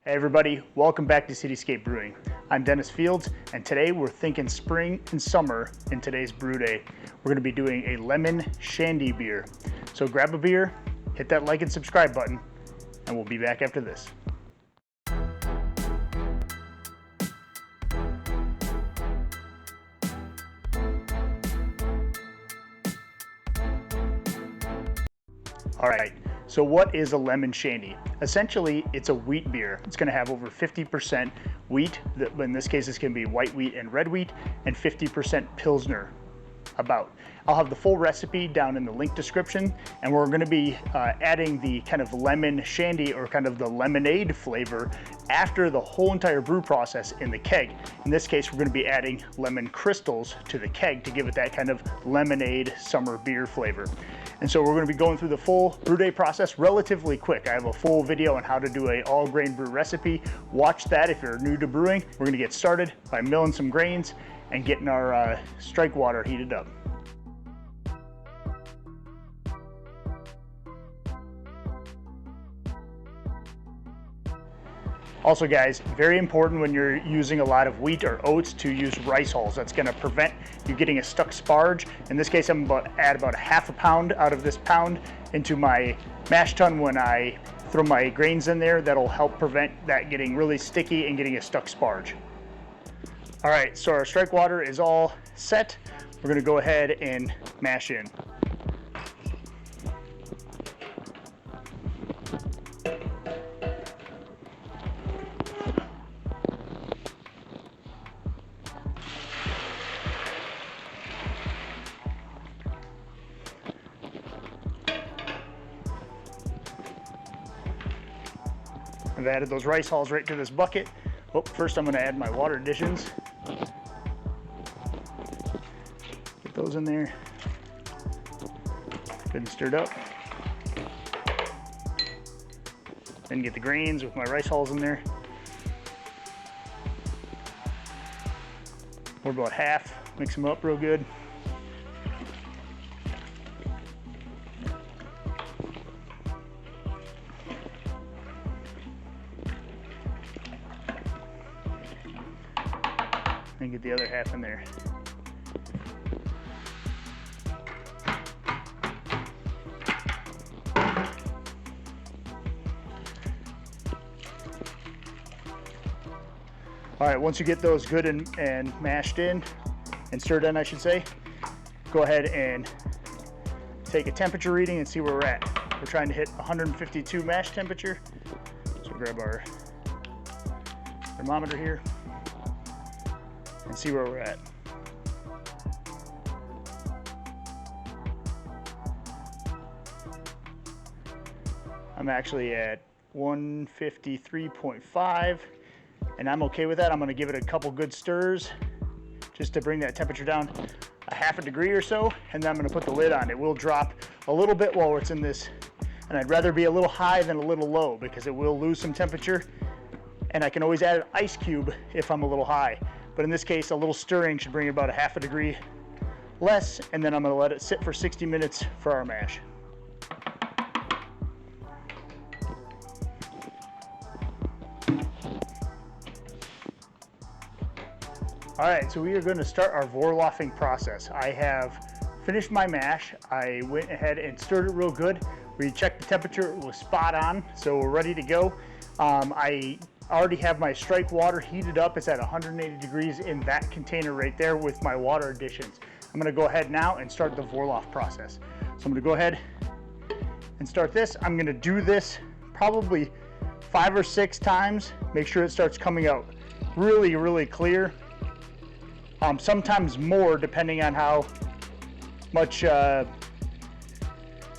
Hey everybody, welcome back to Cityscape Brewing. I'm Dennis Fields, and today we're thinking spring and summer in today's brew day. We're going to be doing a lemon shandy beer. So grab a beer, hit that like and subscribe button, and we'll be back after this. All right, so what is a lemon shandy? Essentially, it's a wheat beer. It's going to have over 50% wheat. In this case, it's going to be white wheat and red wheat, and 50% Pilsner. I'll have the full recipe down in the link description, and we're going to be adding the kind of lemon shandy or kind of the lemonade flavor after the whole entire brew process in the keg. In this case, we're going to be adding lemon crystals to the keg to give it that kind of lemonade summer beer flavor. And so we're going to be going through the full brew day process relatively quick. I have a full video on how to do an all grain brew recipe. Watch that if you're new to brewing. We're going to get started by milling some grains and getting our strike water heated up. Also guys, very important when you're using a lot of wheat or oats to use rice hulls. That's going to prevent you getting a stuck sparge. In this case, I'm about to add about a half a pound out of this pound into my mash tun when I throw my grains in there. That'll help prevent that getting really sticky and getting a stuck sparge. All right, so our strike water is all set. We're going to go ahead and mash in. I've added those rice hulls right to this bucket. Oh, first I'm going to add my water additions. Get those in there. Good and stirred up. Then get the grains with my rice hulls in there. We're about half. Mix them up real good. And get the other half in there. All right, once you get those good and mashed in, and stirred in I should say, go ahead and take a temperature reading and see where we're at. We're trying to hit 152 mash temperature. So grab our thermometer here and see where we're at. I'm actually at 153.5, and I'm okay with that. I'm going to give it a couple good stirs just to bring that temperature down a half a degree or so, and then I'm going to put the lid on. It will drop a little bit while it's in this, and I'd rather be a little high than a little low because it will lose some temperature, and I can always add an ice cube if I'm a little high. But in this case, a little stirring should bring it about a half a degree less, and then I'm going to let it sit for 60 minutes for our mash. All right, so we are going to start our Vorloffing process. I have finished my mash. I went ahead and stirred it real good. We checked the temperature, it was spot on, so we're ready to go. I already have my strike water heated up. It's at 180 degrees in that container right there with my water additions. I'm going to go ahead now and start the Vorloff process. So I'm going to go ahead and start this. I'm going to do this probably 5 or 6 times. Make sure it starts coming out really, really clear. Sometimes more depending on how much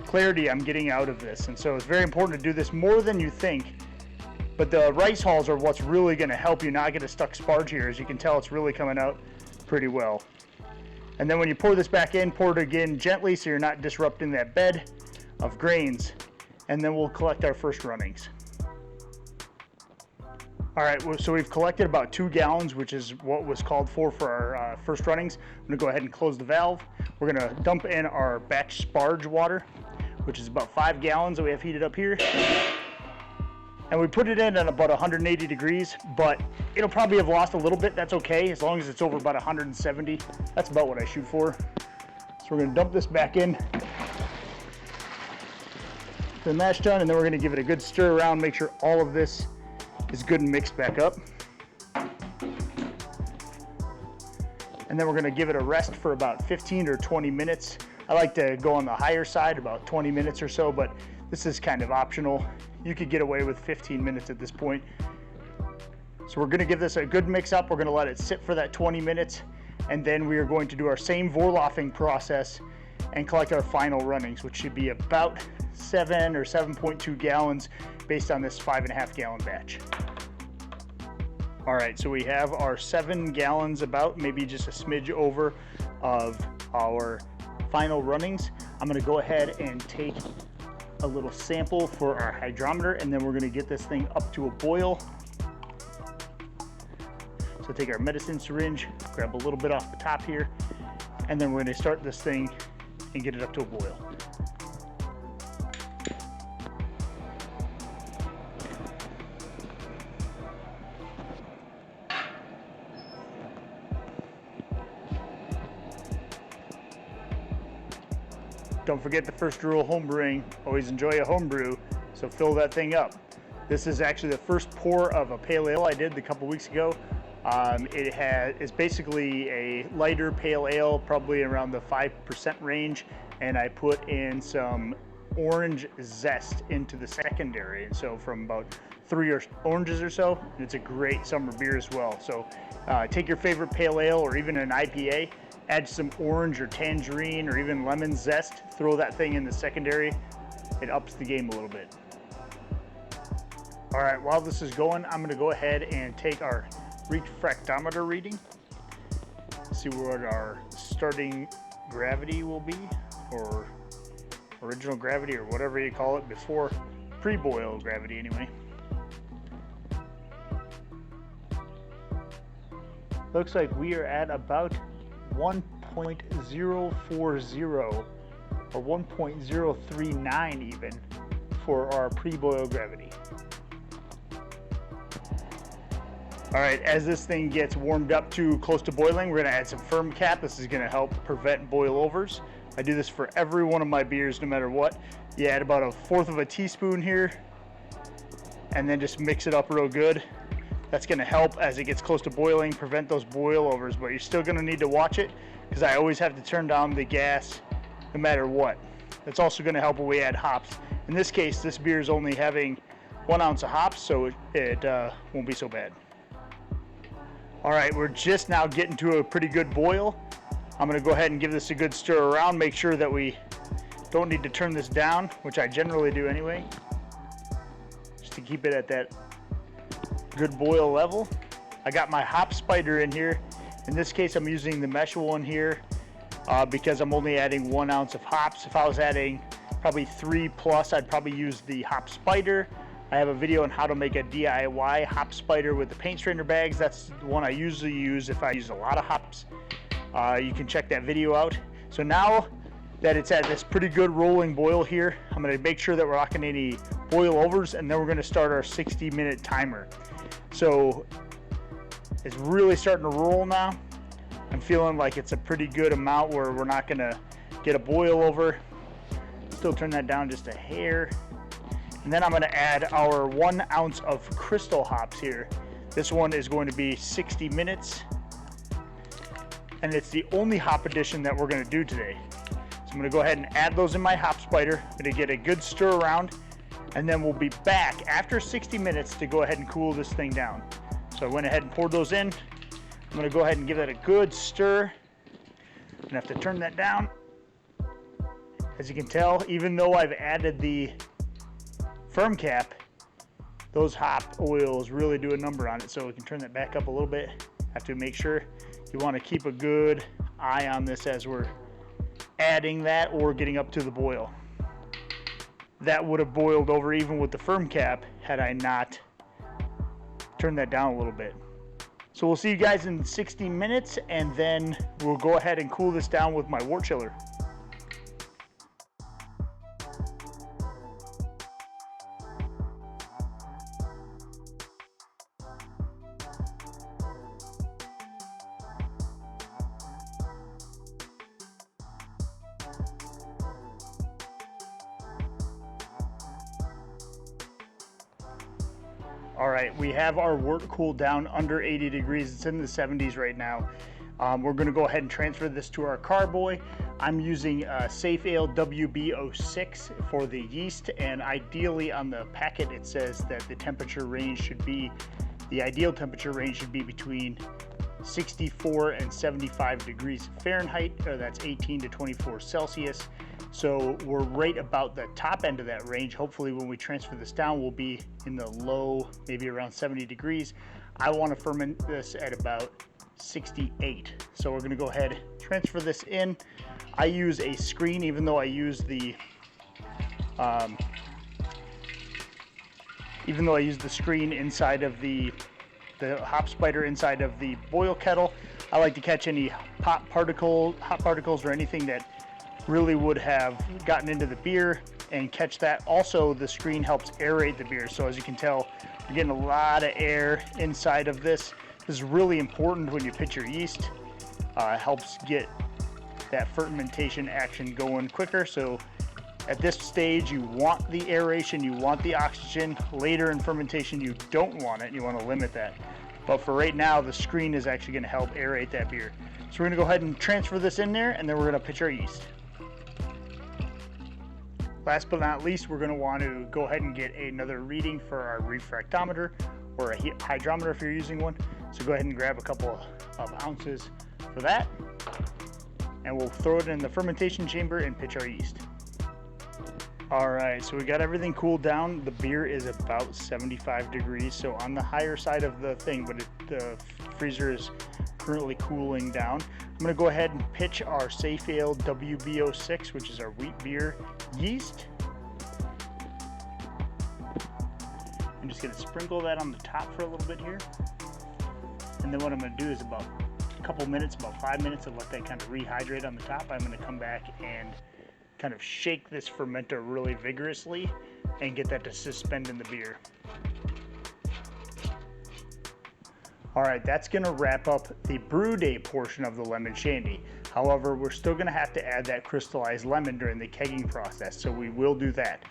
clarity I'm getting out of this. And so it's very important to do this more than you think. But the rice hulls are what's really going to help you not get a stuck sparge here. As you can tell, it's really coming out pretty well. And then when you pour this back in, pour it again gently so you're not disrupting that bed of grains. And then we'll collect our first runnings. All right, so we've collected about 2 gallons, which is what was called for our first runnings. I'm gonna go ahead and close the valve. We're gonna dump in our batch sparge water, which is about 5 gallons that we have heated up here. And we put it in at about 180 degrees, but it'll probably have lost a little bit. That's okay, as long as it's over about 170. That's about what I shoot for. So we're gonna dump this back in. The mash done, and then we're gonna give it a good stir around, make sure all of this is good and mixed back up. And then we're gonna give it a rest for about 15 or 20 minutes. I like to go on the higher side, about 20 minutes or so, but this is kind of optional. You could get away with 15 minutes at this point. So we're gonna give this a good mix up. We're gonna let it sit for that 20 minutes, and then we are going to do our same Vorloffing process and collect our final runnings, which should be about 7 or 7.2 gallons based on this 5.5 gallon batch. All right, so we have our 7 gallons about, maybe just a smidge over, of our final runnings. I'm gonna go ahead and take a little sample for our hydrometer, and then we're gonna get this thing up to a boil. So take our medicine syringe, grab a little bit off the top here, and then we're gonna start this thing and get it up to a boil. Don't forget the first rule of homebrewing, always enjoy a homebrew, so fill that thing up. This is actually the first pour of a pale ale I did a couple weeks ago. It's basically a lighter pale ale, probably around the 5% range, and I put in some orange zest into the secondary, and so from about 3 oranges or so, and it's a great summer beer as well. So take your favorite pale ale or even an IPA, add some orange or tangerine or even lemon zest, throw that thing in the secondary. It ups the game a little bit. All right, while this is going, I'm gonna go ahead and take our refractometer reading, see what our starting gravity will be, or original gravity, or whatever you call it, before pre-boil gravity anyway. Looks like we are at about 1.040 or 1.039 even for our pre-boil gravity. All right, as this thing gets warmed up to close to boiling, we're gonna add some firm cap. This is gonna help prevent boil overs. I do this for every one of my beers, no matter what. You add about 1/4 of a teaspoon here, and then just mix it up real good. That's gonna help as it gets close to boiling, prevent those boil overs, but you're still gonna need to watch it because I always have to turn down the gas no matter what. That's also gonna help when we add hops. In this case, this beer is only having 1 ounce of hops, so it won't be so bad. All right, we're just now getting to a pretty good boil. I'm gonna go ahead and give this a good stir around, make sure that we don't need to turn this down, which I generally do anyway, just to keep it at that good boil level. I got my hop spider in here. In this case, I'm using the mesh one here because I'm only adding 1 ounce of hops. If I was adding probably 3+, I'd probably use the hop spider. I have a video on how to make a DIY hop spider with the paint strainer bags. That's the one I usually use if I use a lot of hops. You can check that video out. So now that it's at this pretty good rolling boil here, I'm gonna make sure that we're not getting any boil overs, and then we're gonna start our 60-minute timer. So it's really starting to roll now. I'm feeling like it's a pretty good amount where we're not gonna get a boil over. Still turn that down just a hair. And then I'm gonna add our 1 ounce of crystal hops here. This one is going to be 60 minutes. And it's the only hop addition that we're gonna do today. So I'm gonna go ahead and add those in my hop spider. I'm gonna get a good stir around, and then we'll be back after 60 minutes to go ahead and cool this thing down. So I went ahead and poured those in. I'm gonna go ahead and give that a good stir. I'm gonna have to turn that down. As you can tell, even though I've added the firm cap, those hop oils really do a number on it. So we can turn that back up a little bit. Have to make sure you want to keep a good eye on this as we're adding that or getting up to the boil. That would have boiled over even with the firm cap had I not turned that down a little bit. So we'll see you guys in 60 minutes, and then we'll go ahead and cool this down with my wort chiller. All right, we have our wort cooled down under 80 degrees. It's in the 70s right now. We're gonna go ahead and transfer this to our carboy. I'm using Safale WB-06 for the yeast, and ideally on the packet it says that the temperature range should be, the ideal temperature range should be between 64 and 75 degrees Fahrenheit, or that's 18 to 24 Celsius. So we're right about the top end of that range. Hopefully when we transfer this down, we'll be in the low, maybe around 70 degrees. I want to ferment this at about 68. So we're going to go ahead, transfer this in. I use a screen, even though I use the screen inside of the hop spider inside of the boil kettle. I like to catch any hot particles or anything that really would have gotten into the beer and catch that. Also, the screen helps aerate the beer. So as you can tell, you're getting a lot of air inside of this. This is really important when you pitch your yeast. Helps get that fermentation action going quicker. So at this stage, you want the aeration, you want the oxygen. Later in fermentation, you don't want it. You want to limit that. But for right now, the screen is actually going to help aerate that beer. So we're going to go ahead and transfer this in there, and then we're going to pitch our yeast. Last but not least, we're going to want to go ahead and get another reading for our refractometer or a hydrometer if you're using one. So go ahead and grab a couple of ounces for that, and we'll throw it in the fermentation chamber and pitch our yeast. All right, so we got everything cooled down. The beer is about 75 degrees, so on the higher side of the thing, but the freezer is currently cooling down. I'm gonna go ahead and pitch our Safale WB-06, which is our wheat beer yeast. I'm just gonna sprinkle that on the top for a little bit here. And then what I'm gonna do is about a couple minutes, about 5 minutes, and let that kind of rehydrate on the top. I'm gonna come back and kind of shake this fermenter really vigorously and get that to suspend in the beer. All right, that's gonna wrap up the brew day portion of the lemon shandy. However, we're still gonna have to add that crystallized lemon during the kegging process, so we will do that.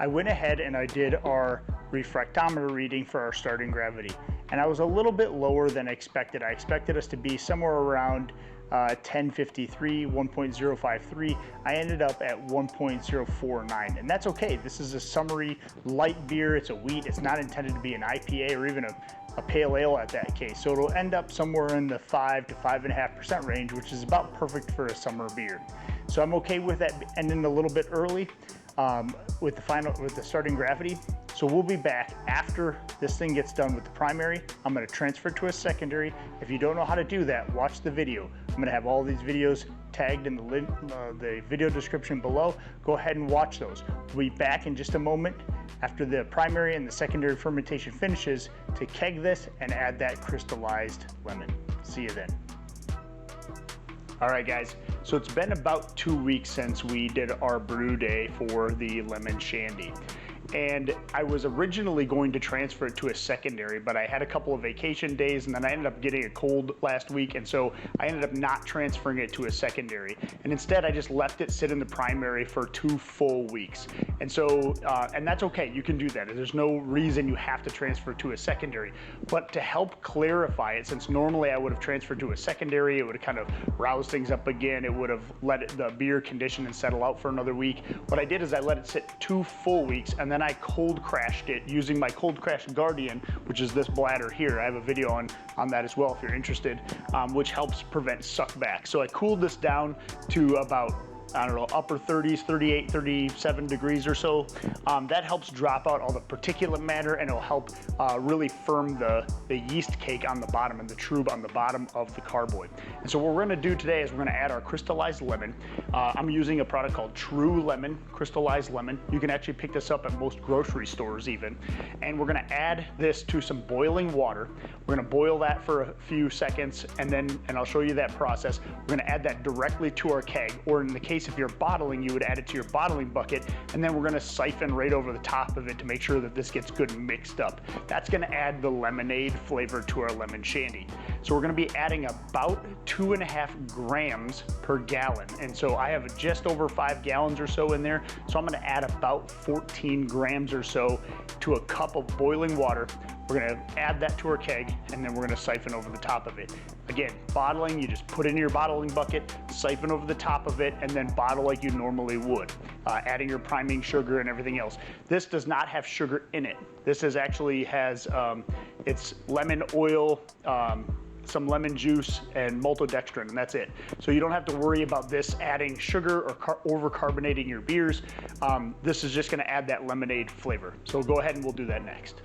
I went ahead and I did our refractometer reading for our starting gravity, and I was a little bit lower than I expected. I expected us to be somewhere around 1053, 1.053. I ended up at 1.049, and that's okay. This is a summery light beer. It's a wheat. It's not intended to be an IPA or even a pale ale at that case. So it'll end up somewhere in the 5 to 5.5% range, which is about perfect for a summer beer. So I'm okay with that ending a little bit early with the starting gravity. So we'll be back after this thing gets done with the primary. I'm gonna transfer to a secondary. If you don't know how to do that, watch the video. I'm gonna have all these videos tagged in the video description below. Go ahead and watch those. We'll be back in just a moment after the primary and the secondary fermentation finishes to keg this and add that crystallized lemon. See you then. All right, guys. So it's been about 2 weeks since we did our brew day for the lemon shandy. And I was originally going to transfer it to a secondary, but I had a couple of vacation days and then I ended up getting a cold last week, and so I ended up not transferring it to a secondary. And instead I just left it sit in the primary for 2 full weeks. And so, and that's okay, you can do that. There's no reason you have to transfer to a secondary. But to help clarify it, since normally I would have transferred to a secondary, it would have kind of roused things up again, it would have let the beer condition and settle out for another week. What I did is I let it sit 2 full weeks, and then I cold crashed it using my cold crash Guardian, which is this bladder here. I have a video on that as well if you're interested, which helps prevent suck back. So I cooled this down to about, I don't know, upper 30s, 38, 37 degrees or so. That helps drop out all the particulate matter, and it'll help really firm the yeast cake on the bottom and the trub on the bottom of the carboy. And so what we're gonna do today is we're gonna add our crystallized lemon. I'm using a product called True Lemon, crystallized lemon. You can actually pick this up at most grocery stores even. And we're gonna add this to some boiling water. We're gonna boil that for a few seconds, and I'll show you that process. We're gonna add that directly to our keg, or in the case if you're bottling, you would add it to your bottling bucket, and then we're gonna siphon right over the top of it to make sure that this gets good and mixed up. That's gonna add the lemonade flavor to our lemon shandy. So we're gonna be adding about 2.5 grams per gallon. And so I have just over 5 gallons or so in there. So I'm gonna add about 14 grams or so to a cup of boiling water. We're gonna add that to our keg, and then we're gonna siphon over the top of it. Again, bottling, you just put it in your bottling bucket, siphon over the top of it, and then bottle like you normally would, adding your priming sugar and everything else. This does not have sugar in it. This actually has, it's lemon oil, some lemon juice, and maltodextrin, and that's it. So you don't have to worry about this adding sugar or over-carbonating your beers. This is just gonna add that lemonade flavor. So go ahead and we'll do that next.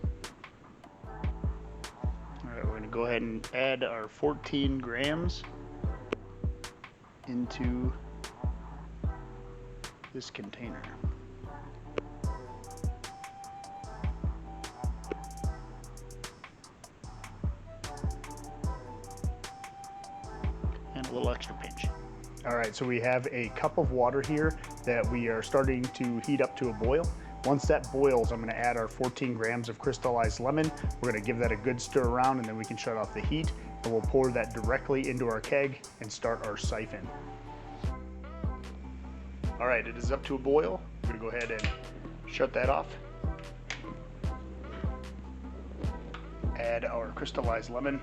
We're gonna go ahead and add our 14 grams into this container. And a little extra pinch. All right, so we have a cup of water here that we are starting to heat up to a boil. Once that boils, I'm gonna add our 14 grams of crystallized lemon. We're gonna give that a good stir around, and then we can shut off the heat, and we'll pour that directly into our keg and start our siphon. All right, it is up to a boil. I'm gonna go ahead and shut that off. Add our crystallized lemon.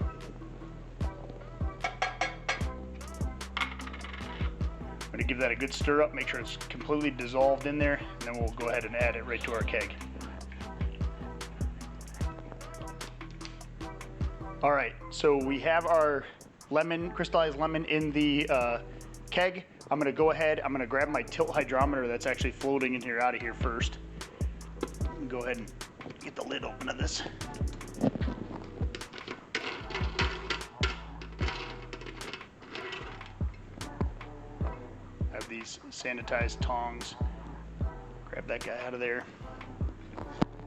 I'm gonna give that a good stir up, make sure it's completely dissolved in there, and then we'll go ahead and add it right to our keg. All right, so we have our lemon, crystallized lemon in the keg. I'm gonna go ahead, I'm gonna grab my tilt hydrometer that's actually floating in here out of here first. Go ahead and get the lid open of this. Have these sanitized tongs. Grab that guy out of there.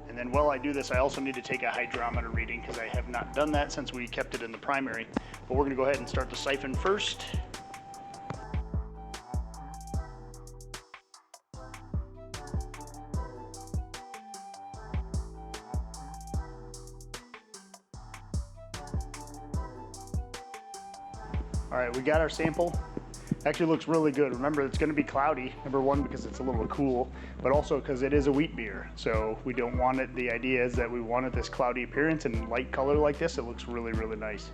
And then while I do this, I also need to take a hydrometer reading because I have not done that since we kept it in the primary. But we're gonna go ahead and start the siphon first. All right, we got our sample. Actually looks really good. Remember, it's gonna be cloudy. Number one, because it's a little cool, but also because it is a wheat beer. So we don't want it, the idea is that we wanted this cloudy appearance and light color like this. It looks really, really nice.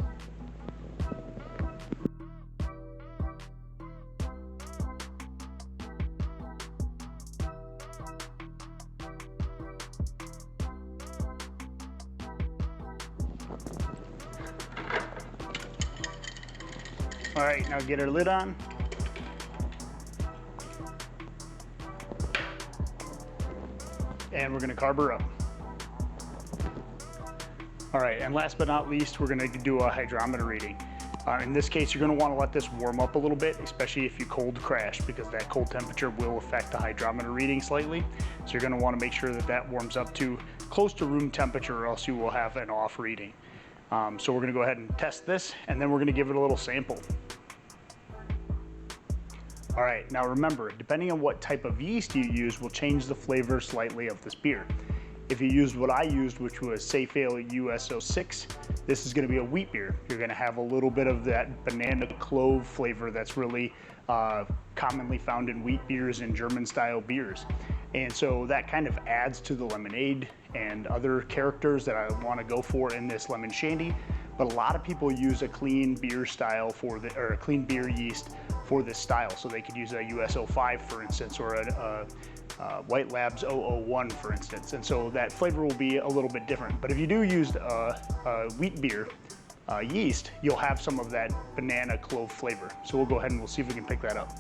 All right, now get our lid on. And we're gonna carb her up. All right, and last but not least, we're gonna do a hydrometer reading. In this case, you're gonna wanna let this warm up a little bit, especially if you cold crash, because that cold temperature will affect the hydrometer reading slightly. So you're gonna wanna make sure that that warms up to close to room temperature, or else you will have an off reading. So we're gonna go ahead and test this, and then we're gonna give it a little sample. All right, now remember, depending on what type of yeast you use will change the flavor slightly of this beer. If you used what I used, which was Safale US-06, this is gonna be a wheat beer. You're gonna have a little bit of that banana clove flavor that's really commonly found in wheat beers and German style beers. And so that kind of adds to the lemonade and other characters that I wanna go for in this lemon shandy. But a lot of people use a clean beer style or a clean beer yeast for this style. So they could use a US-05, for instance, or a White Labs 001, for instance. And so that flavor will be a little bit different. But if you do use a wheat beer yeast, you'll have some of that banana clove flavor. So we'll go ahead and we'll see if we can pick that up.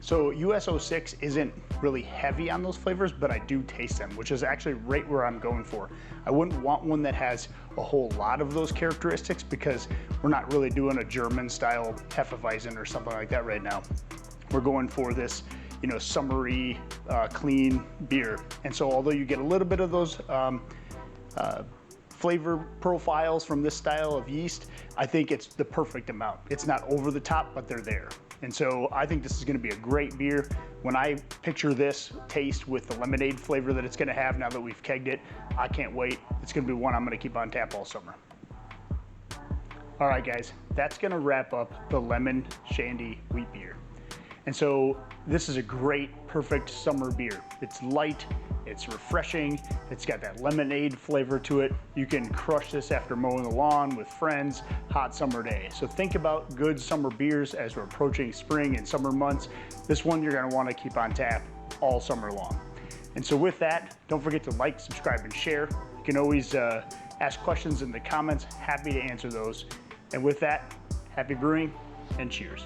So US-06 isn't really heavy on those flavors, but I do taste them, which is actually right where I'm going for. I wouldn't want one that has a whole lot of those characteristics because we're not really doing a German style Hefeweizen or something like that right now. We're going for this, you know, summery, clean beer. And so although you get a little bit of those flavor profiles from this style of yeast, I think it's the perfect amount. It's not over the top, but they're there. And so I think this is gonna be a great beer. When I picture this taste with the lemonade flavor that it's gonna have now that we've kegged it, I can't wait. It's gonna be one I'm gonna keep on tap all summer. All right, guys, that's gonna wrap up the Lemon Shandy Wheat Beer. And so this is a great, perfect summer beer. It's light, it's refreshing, it's got that lemonade flavor to it. You can crush this after mowing the lawn with friends, hot summer day. So think about good summer beers as we're approaching spring and summer months. This one you're gonna wanna keep on tap all summer long. And so with that, don't forget to like, subscribe, and share. You can always ask questions in the comments, happy to answer those. And with that, happy brewing and cheers.